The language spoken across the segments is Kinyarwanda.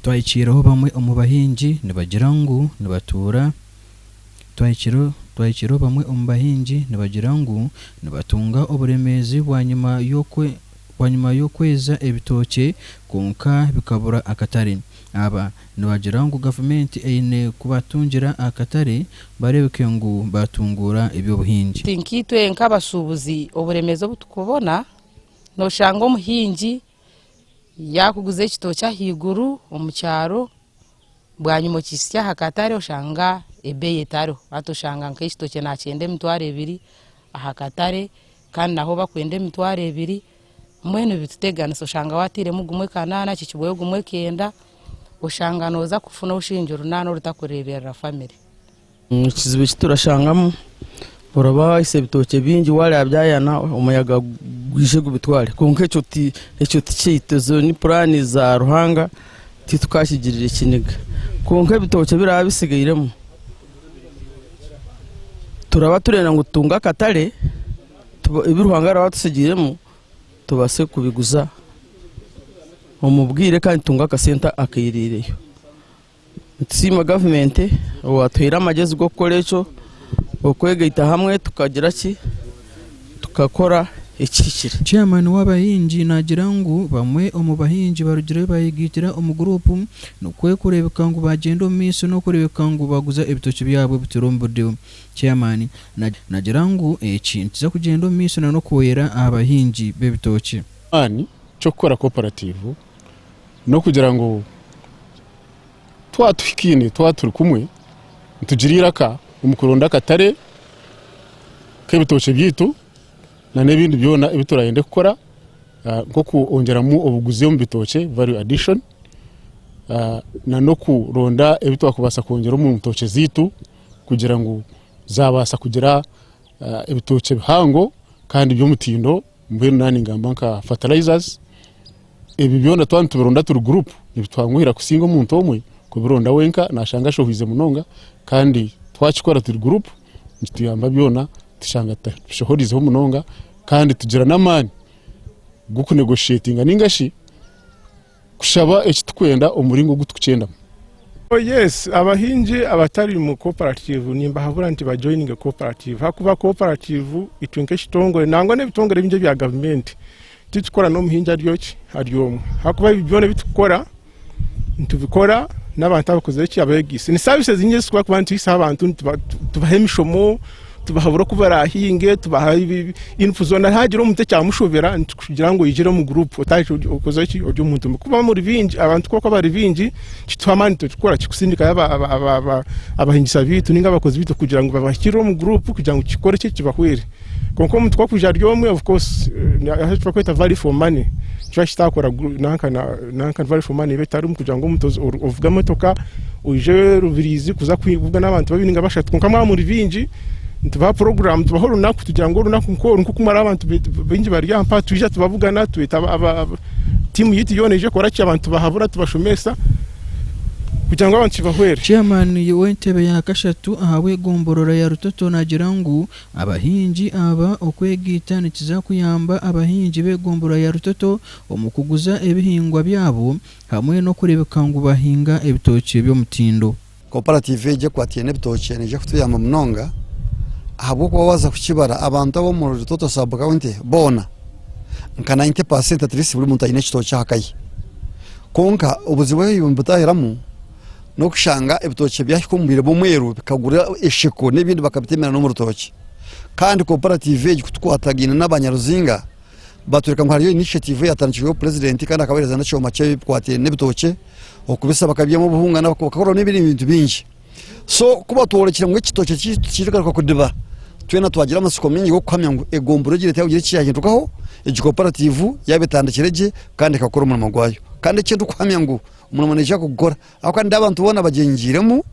twayiciraho bamwe mu bahingi nibagira ngo nibatura twayiciraho bamwe mu bahingi nibagira ngo nibatunga uburemezi bwa nyuma yo kweza ibitoke konka bikabura akatare aba nibagira ngo government ine kubatungira akatare barebeke ngo batungura ibyo buhingi tinkitwe nk'abasubuzi uburemezo butukubona no shango muhingi yakuguze ikitoke higuru umucyaro bwanyuma kisya hakatare ushanga ebeye taro atoshanga nk'ikitoke nakende mitware 2 ahakatare kandi naho bakwende mitware 2 mwene bitutegana so shanga watire mugumwe kanana kikiboyo gumwe kenda ushanga noza kufuna ushinjiro nano rutakurebera family kizibe kiturashangamo uraba ise bitoke bingi wale abyayana umuyaga gwishe gubitware konke cyo cyitezo ni plani za ruhanga titukashigirira ikiniga konke bitoke birabisigairemo turaba turena ngo tunga katare ibiruhanga ratusigiremo tubase kubiguza umubwire kandi tunga kasenta akayirireyo tsima government watwira amagezi go kolecho okwegeita hamwe tukagira tukakora ikikire chairman w'abahingi nagira ngo bamwe mu bahingi barugire bayigitira group no kurebeka ngo bagenda miso no kurebeka ngo baguza ibitoki byabo bitirombudeho chairman nagira ngo ikintu cyo kugenda miso no koyera abahingi b'ibitoki ani cyo gukora cooperative no kugira ngo twatwikine twaturi kumwe tugirira ka umukuronda katare k'ibitoki byitu na nebindi byona ibiturayende gukora nko kuongeramo ubuguzi mu bitoke value addition na no kuronda ibitwakubasa kongera mu bitoke zitu kugira ngo zabasa kugira ibitoke bihango kandi byo mutindo mbere nani ngamba nka fertilizers ibi byona twantubironda turi group ibitwanguhira kusinga mu ntomwe kubironda wenka nashanga shohize munonga kandi twakikora turi group nituyamba byona tushanga tushohorizeho munonga kandi tugira namani guku negotiating ningashi kushaba ekitukwenda umuringo gutukenda. Oh yes, abahinji abatari mu cooperative nimba habura nti ba joining a cooperative hakuba cooperative itwenke shitongore nango ne bitongore binje bya government titukora no muhinja aryoki aryomu hakuba ibyone bitukora ntubikora n'abantu abakoze iki abegisi ni services nyinshi kwa kubantu isa abantu tubahemishomo tubahabura kubarahinge tubaha infuzona hagira umute cyamushobera kugira ngo yigire mu group utaje ukoze iki ujye umuntu kuba muri bingi abantu koko bari bingi kitwamani tukora kikusindika abahingisa bitu ninga abakozi bitu kugira ngo babashyire mu group kugira ngo kikore cyo kibahwere konko umuntu kwakuja ryomwe of course yaje kwita value for money twashtakora nanka value for money betari mu kugira ngo umutozo uvuga motoka uje rubirizi kuza kwivuga n'abantu babininga bashatu konka muri bingi tuba program tubahoro naku tugira ngo runaku nko kumara abantu bingi bari yampa tuje tubavugana twita team yiti yoneje kora cyo abantu bahabura tubashomesa kugira ngo abantu bahwere. Chairman w'entebe ya kashatu ahawe gomborora ya Rutoto nagira ngo abahingi aba okwegita nikiza kuyamba abahingi be gomborora ya Rutoto omukuguza ebihingwa byabo hamwe no kurebeka ngo bahinga ebitoki byo mutindo. Cooperative je kwatiye nebitoki nije kutuyamba munonga habo kwa waza kukibara abantu abo mu Rutoto sub county bona nka 90% at least buri muntu ayine kitoki hakayi konka ubuzibwe yumbutahiramu no kushanga ibitoki byashikumbire bomweru bikagura eshiko n'ibindi bakabitemera no mu Rutoki kandi cooperative kutwatagina n'abanyaruzinga batureka nkariyo initiative yatangiwe president kandi akabereza na cyo mace kwatiye n'ibitoki okubisa bakabyemo buhunga n'abakora n'ibintu bingi so kuba tuworekira ngo ikitoki kirikaruka kudiba twena twagira amasiko mingi go kwamya ngo egomburo gire tayo gire cyahindukaho cooperative yabetandakireje kandi kakora umurimo gwayo kandi kintu kwamya ngo umuntu neje kugora akandi abantu bona bagengiremo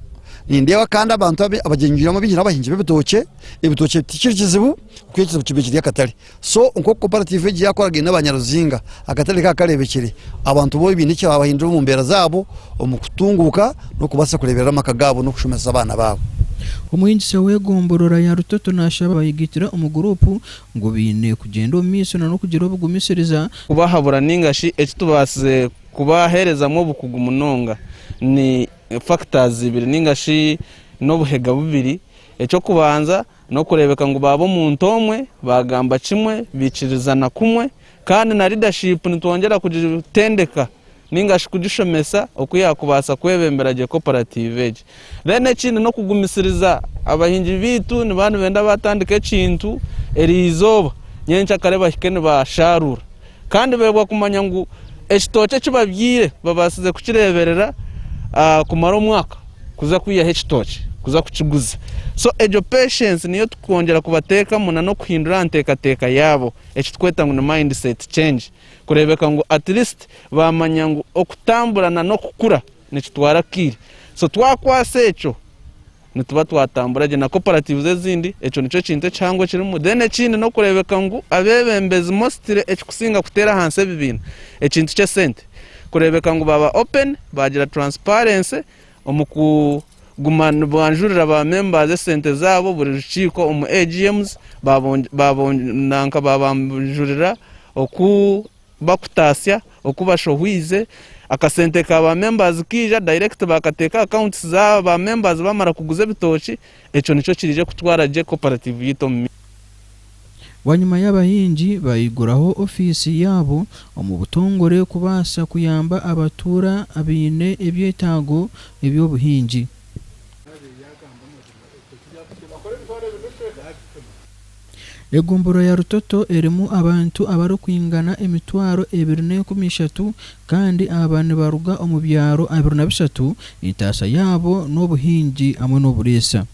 nindewa kandi abantu abagengiramo bigira abahinji b'ibitoke ibitoke tikirikizibu kwikizo kibikiri yakatari so uko cooperative yakoraga n'abanyaruzinga akatari kakarebekere abantu bo ibintu cyo abahindura mu mbera zabo umukutunguka no kubasa kurebera amakagabo no kushomeza abana babo. Umuhinzi we gomborora ya Rutoto nashaba bayigitira umugurupu ngo bine kugenda miso no kugira ubugumisiriza kubahabura ningashi ekitubase kubaherezamo bukugu munonga ni factors zibiri ningashi n'obuhega bubiri ecyo kubanza no kurebeka ngo babo mu ntomwe bagamba kimwe bikirizana kumwe kandi na leadership nitwongera kugitendeka ningashi kugishomesa okuyakubasa kwebembera je cooperative eje rene kindi no kugumisiriza abahinji bitu ni bantu benda batandika ekintu erizoba nyencha kare bahikene basharura kandi bebwa kumanya ngo ekitoke kibabyire babasize kukireberera kumara umwaka kuza kwiya ekitoke kuza kukiguza so ejo patience niyo tukongera kubateka muna no kuhindura nteka yabo ekitweta ngo mindset change kurebeka ngo at least bamanya ngo okutamburana no kukura nikitwara kiri so twakwase echo nituba twatambura je na cooperative zindi echo nico kintu cyangwa kiri mu dene kindi no kurebeka ngo abebembezi mostly ekikusinga kutera hanse bibintu ekintu cye sente kurebeka ngo baba open bagira transparency omuku gumana banjurira ba members sente zabo buri rukiko umu AGMs babonanka babamjurira oku bakutasya okubashohwize akasente ka ba members kija direct bakateka accounts za ba members bamara kuguza bitoki eco nico kirije kutwara je cooperative yito wanyuma y'abahinji bayiguraho ofisi yabo mu butongore kubasa kuyamba abatura abine ebyetago ebyobuhinji Egumburo ya Rutoto erimu abantu abaro kwingana emitwaro 213 kandi abantu baruga omu byaro 23 intasa yabo n'obuhinji amwe n'oburesa